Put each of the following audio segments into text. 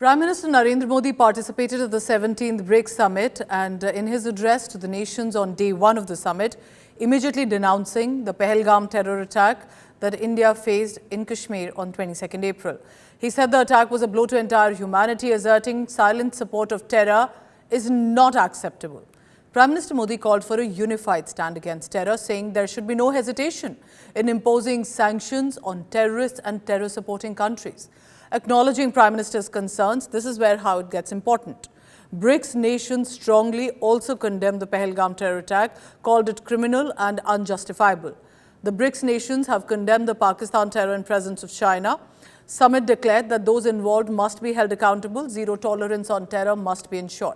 Prime Minister Narendra Modi participated at the 17th BRICS Summit and in his address to the nations on day one of the summit, immediately denouncing the Pahalgam terror attack that India faced in Kashmir on 22nd April. He said the attack was a blow to entire humanity, asserting silent support of terror is not acceptable. Prime Minister Modi called for a unified stand against terror, saying there should be no hesitation in imposing sanctions on terrorists and terror-supporting countries. Acknowledging Prime Minister's concerns, this is how it gets important. BRICS nations strongly also condemned the Pahalgam terror attack, called it criminal and unjustifiable. The BRICS nations have condemned the Pakistan terror and presence of China. Summit declared that those involved must be held accountable. Zero tolerance on terror must be ensured.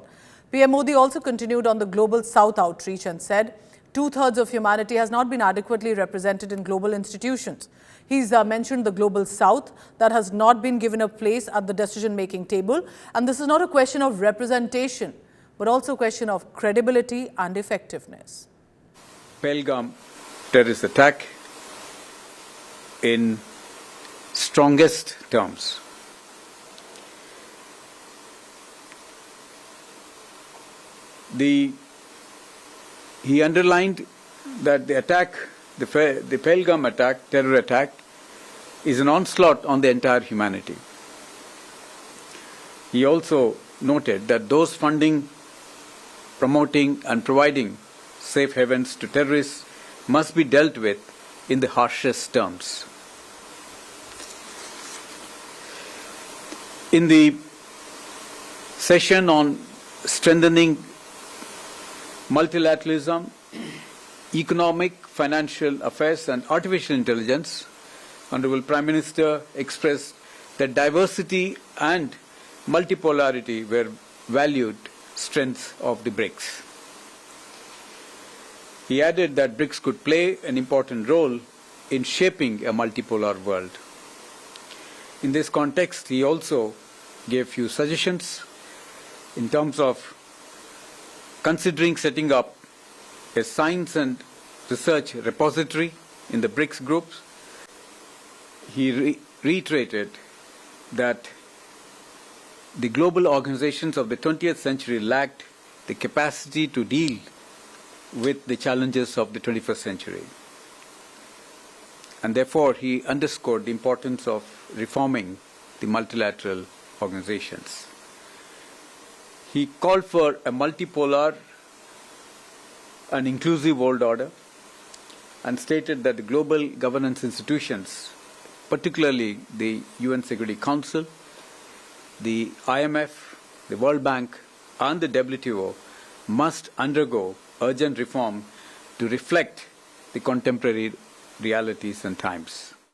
PM Modi also continued on the Global South outreach and said, two-thirds of humanity has not been adequately represented in global institutions. He's mentioned the Global South that has not been given a place at the decision-making table. And this is not a question of representation, but also a question of credibility and effectiveness. Pahalgam terrorist attack in strongest terms. He underlined that the attack, the Pahalgam attack, terror attack, is an onslaught on the entire humanity. He also noted that those funding, promoting and providing safe havens to terrorists must be dealt with in the harshest terms. In the session on strengthening multilateralism, economic, financial affairs and artificial intelligence, Honorable Prime Minister expressed that diversity and multipolarity were valued strengths of the BRICS. He added that BRICS could play an important role in shaping a multipolar world. In this context, he also gave few suggestions in terms of considering setting up a science and research repository in the BRICS groups. He reiterated that the global organizations of the 20th century lacked the capacity to deal with the challenges of the 21st century. And therefore, he underscored the importance of reforming the multilateral organizations. He called for a multipolar and inclusive world order and stated that the global governance institutions, particularly the UN Security Council, the IMF, the World Bank and the WTO must undergo urgent reform to reflect the contemporary realities and times.